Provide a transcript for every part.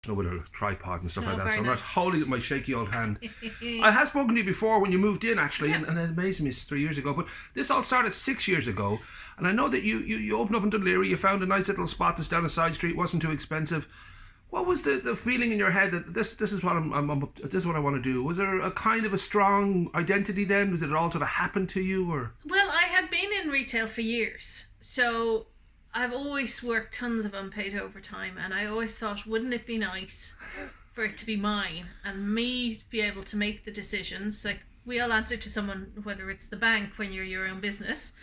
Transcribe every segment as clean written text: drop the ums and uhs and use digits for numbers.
with a tripod and stuff Oh, like that, very so I'm not nice. holding it in my shaky old hand. I have spoken to you before when you moved in, actually, Yeah. and it amazed me, it's 3 years ago, but this all started 6 years ago, and I know that you opened up in Dún Laoghaire, you found a nice little spot that's down a side street, wasn't too expensive. What was the feeling in your head that this is what this is what I want to do? Was there a kind of a strong identity then? Did it all sort of happen to you, or? Well, I had been in retail for years, so I've always worked tons of unpaid overtime, and I always thought, wouldn't it be nice for it to be mine and me to be able to make the decisions? Like, we all answer to someone, whether it's the bank when you're your own business,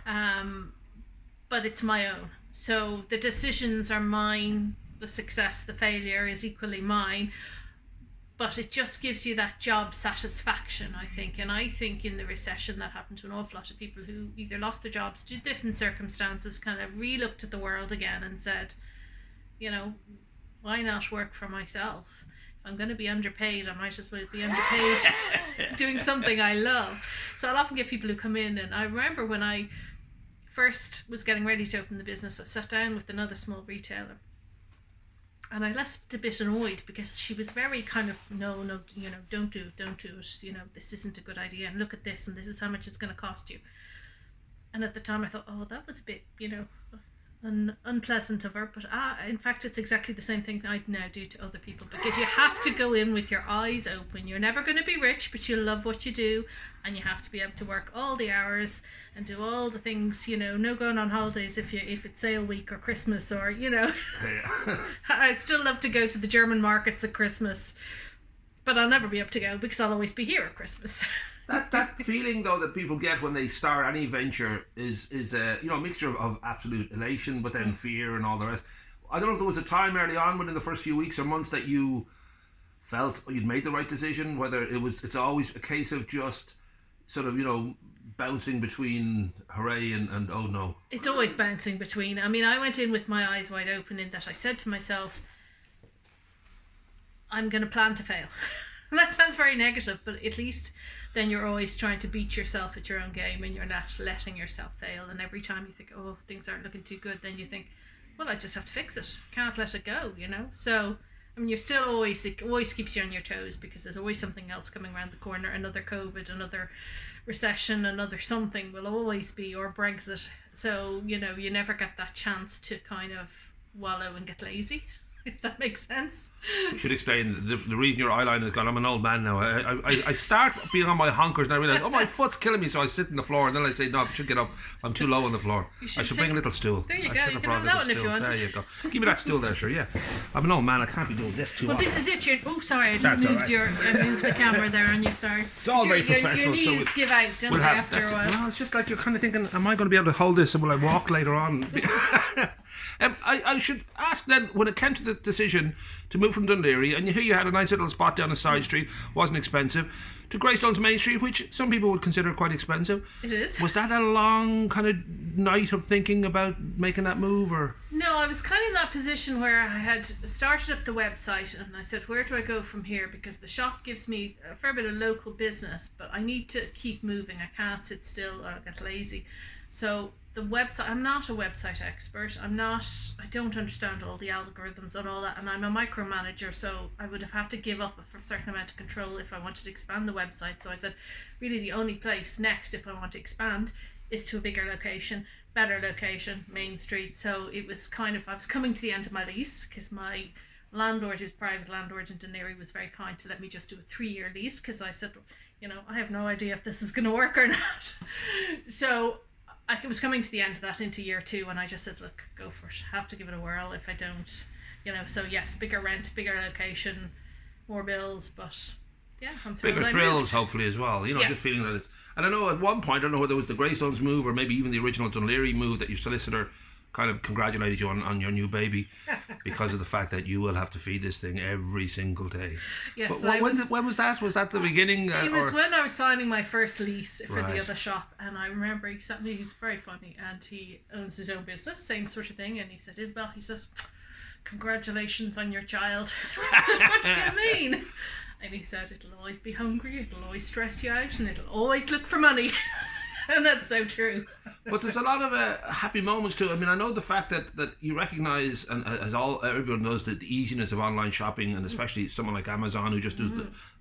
but it's my own. So the decisions are mine, the success, the failure is equally mine. But it just gives you that job satisfaction, I think. And I think in the recession that happened to an awful lot of people who either lost their jobs due to different circumstances, kind of re-looked at the world again and said, you know, why not work for myself? If I'm going to be underpaid, I might as well be underpaid doing something I love. So I'll often get people who come in, and I remember when I first was getting ready to open the business, I sat down with another small retailer. And I left a bit annoyed because she was very kind of, no, you know, don't do it, you know, this isn't a good idea, and look at this, and this is how much it's going to cost you. And at the time I thought, oh, that was a bit, you know, unpleasant of her, but in fact it's exactly the same thing I'd now do to other people, because you have to go in with your eyes open. You're never going to be rich, but you love what you do, and you have to be able to work all the hours and do all the things, you know, no going on holidays if it's sale week or Christmas, or, you know. I still love to go to the German markets at Christmas, but I'll never be able to go because I'll always be here at Christmas. That feeling though that people get when they start any venture is a mixture of absolute elation, but then fear and all the rest. I don't know if there was a time early on within the first few weeks or months that you felt you'd made the right decision, whether it's always a case of just sort of, you know, bouncing between hooray and oh no. It's always bouncing between. I mean, I went in with my eyes wide open in that I said to myself, I'm going to plan to fail. That sounds very negative, but at least then you're always trying to beat yourself at your own game, and you're not letting yourself fail. And every time you think, oh, things aren't looking too good, then you think, well, I just have to fix it. Can't let it go, you know? So, I mean, it always keeps you on your toes, because there's always something else coming around the corner. Another COVID, another recession, another something will always be, or Brexit. So, you know, you never get that chance to kind of wallow and get lazy, if that makes sense. You should explain the reason your eyeliner has gone. I'm an old man now. I start being on my honkers and I realise, oh, my foot's killing me, so I sit on the floor, and then I say, no, I should get up. I'm too low on the floor. I should bring a little stool. There you go. You can have that one if you want. There you go. Give me that stool there, sure, yeah. I'm an old man, I can't be doing this too often. Well, this is it. Oh, sorry, I just moved moved the camera there on you, sorry. It's all very professional. Your knees give out, don't they, after a while? Well, it's just like you're kind of thinking, am I going to be able to hold this, and will I walk later on? I should ask then, when it came to the decision to move from Dún Laoghaire, and here you had a nice little spot down a side street, wasn't expensive, to Greystones Main Street, which some people would consider quite expensive. It is. Was that a long kind of night of thinking about making that move, or? No, I was kind of in that position where I had started up the website, and I said, where do I go from here? Because the shop gives me a fair bit of local business, but I need to keep moving. I can't sit still or I'll get lazy. So the website, I'm not a website expert. I don't understand all the algorithms and all that, and I'm a micromanager, so I would have had to give up a certain amount of control if I wanted to expand the website. So I said, really the only place next, if I want to expand, is to a bigger location, better location, Main Street. So it was kind of, I was coming to the end of my lease, because my landlord, who's private landlord in Dún Laoghaire, was very kind to let me just do a 3-year lease, because I said, you know, I have no idea if this is going to work or not. So I was coming to the end of that into year 2, and I just said, look, go for it. Have to give it a whirl. If I don't, you know, so yes, bigger rent, bigger location, more bills, but yeah, I'm thrilled. Bigger thrills, hopefully, as well. You know, just feeling that it's. And I know at one point, I don't know whether it was the Greystones move or maybe even the original Dún Laoghaire move, that your solicitor kind of congratulated you on your new baby because of the fact that you will have to feed this thing every single day. Yes, but when was that? Was that the beginning? It was when I was signing my first lease for Right. the other shop, and I remember he sat me, he's very funny, and he owns his own business, same sort of thing, and he said, Isabel, he says, congratulations on your child. I said, what do you mean? And he said, it'll always be hungry, it'll always stress you out, and it'll always look for money. And that's so true. But there's a lot of happy moments too. I mean, I know the fact that you recognise, and as everyone knows, that the easiness of online shopping, and especially someone like Amazon who just does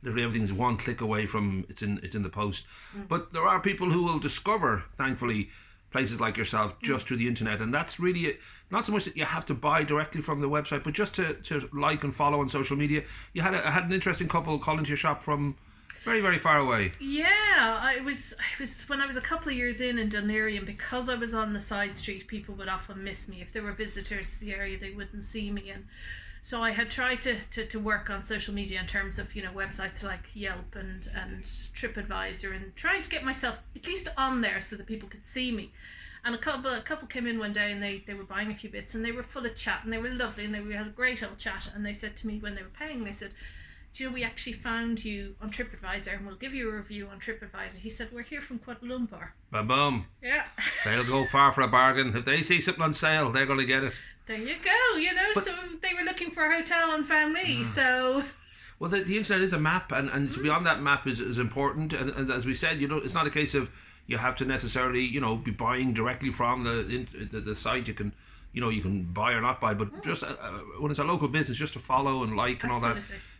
literally everything's one click away from it's in the post. But there are people who will discover, thankfully, places like yourself just through the internet, and that's really not so much that you have to buy directly from the website, but just to like and follow on social media. You had an interesting couple call into your shop from very, very far away. Yeah, I was when I was a couple of years in Dún Laoghaire, and because I was on the side street, people would often miss me. If there were visitors to the area, they wouldn't see me, and so I had tried to work on social media in terms of, websites like Yelp and TripAdvisor, and trying to get myself at least on there so that people could see me. And a couple came in one day, and they were buying a few bits, and they were full of chat, and they were lovely, and we had a great old chat. And they said to me when they were paying, they said, "Do you know, we actually found you on TripAdvisor, and we'll give you a review on TripAdvisor." He said, "We're here from Kuala Lumpur." Boom. Yeah. They'll go far for a bargain. If they see something on sale, they're going to get it. There you go, But, so they were looking for a hotel and found me, so... Well, the internet is a map, and to be on that map is important. And as we said, it's not a case of you have to necessarily, be buying directly from the site. You can buy or not buy, but just when it's a local business, just to follow and like and all that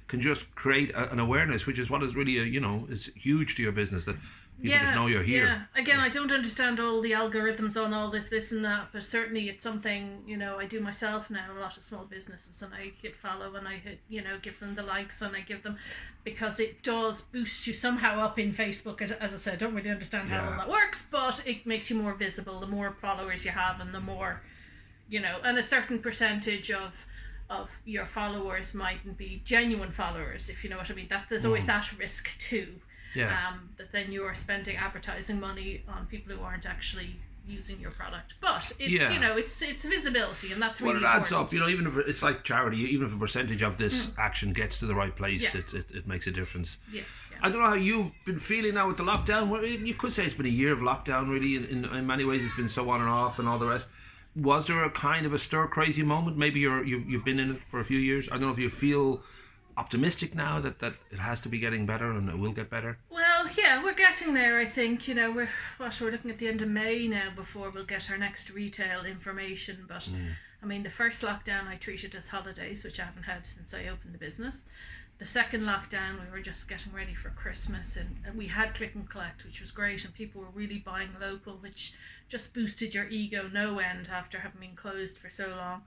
can just create an awareness, which is what is really is huge to your business, that people just know you're here. Yeah. Again, I don't understand all the algorithms on all this and that, but certainly it's something, I do myself now, a lot of small businesses, and I hit follow, and I hit, give them the likes, and I give them, because it does boost you somehow up in Facebook. As I said, I don't really understand how all that works, but it makes you more visible. The more followers you have, and the more, and a certain percentage of your followers mightn't be genuine followers, if you know what I mean. That there's always that risk too. Yeah. That then you're spending advertising money on people who aren't actually using your product. But it's it's visibility, and that's really important. Well, it adds up. Even if it's like charity, even if a percentage of this action gets to the right place, it makes a difference. Yeah. I don't know how you've been feeling now with the lockdown. Well, you could say it's been a year of lockdown, really. In many ways, it's been so on and off and all the rest. Was there a kind of a stir-crazy moment? Maybe you've been in it for a few years. I don't know if you feel optimistic now that it has to be getting better and it will get better. Well, yeah, we're getting there. I think we're looking at the end of May now before we'll get our next retail information. But I mean, the first lockdown I treated as holidays, which I haven't had since I opened the business. The second lockdown, we were just getting ready for Christmas, and we had click and collect, which was great, and people were really buying local, which just boosted your ego no end after having been closed for so long.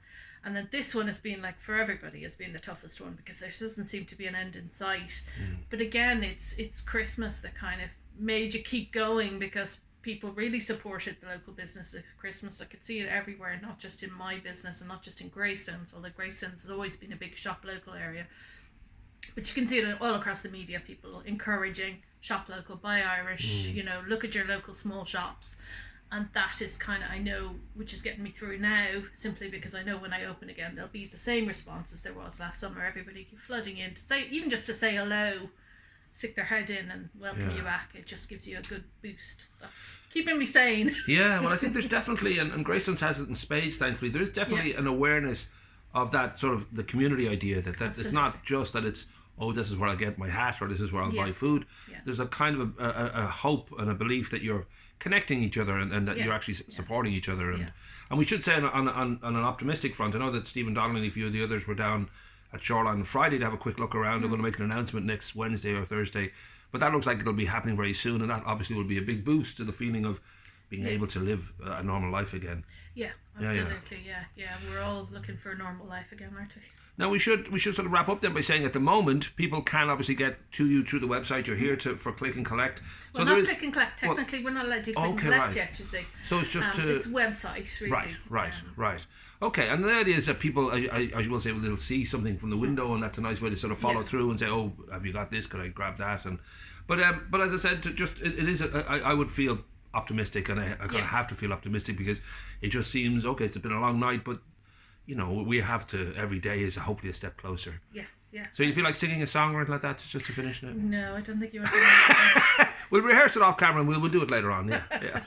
And then this one has been, like, for everybody, has been the toughest one, because there doesn't seem to be an end in sight. But again, it's Christmas that kind of made you keep going, because people really supported the local business at Christmas. I could see it everywhere, not just in my business and not just in Greystones, although Greystones has always been a big shop local area. But you can see it all across the media, people encouraging shop local, buy Irish, look at your local small shops. And that is kind of, I know, which is getting me through now, simply because I know when I open again, there'll be the same response as there was last summer. Everybody flooding in to say, even just to say hello, stick their head in and welcome you back. It just gives you a good boost. That's keeping me sane. Yeah, well, I think there's definitely, and Greystones has it in spades, thankfully, there is definitely an awareness of that sort of the community idea, that it's not just that it's, this is where I'll get my hat, or this is where I'll buy food. There's a kind of a hope and a belief that you're connecting each other, and that you're actually supporting each other. And we should say on an optimistic front, I know that Stephen Donnelly and a few of the others were down at Shoreline on Friday to have a quick look around. They're going to make an announcement next Wednesday or Thursday, but that looks like it'll be happening very soon, and that obviously will be a big boost to the feeling of being able to live a normal life again. Yeah, absolutely. Yeah. We're all looking for a normal life again, aren't we? Now we should sort of wrap up then by saying, at the moment, people can obviously get to you through the website. You're here for click and collect. Well, so not click and collect. Technically, we're not allowed to click and collect yet, you see. So it's just it's website, really. Right. Okay, and the idea is that people, as you will say, they'll see something from the window, and that's a nice way to sort of follow through and say, "Oh, have you got this? Could I grab that?" But as I said, it is. I would feel optimistic, and I kind of have to feel optimistic, because it just seems it's been a long night, but we have to, every day is hopefully a step closer. Yeah. So you feel like singing a song or anything like that just to finish it? No, I don't think you want to. We'll rehearse it off camera, and we'll do it later on. Yeah.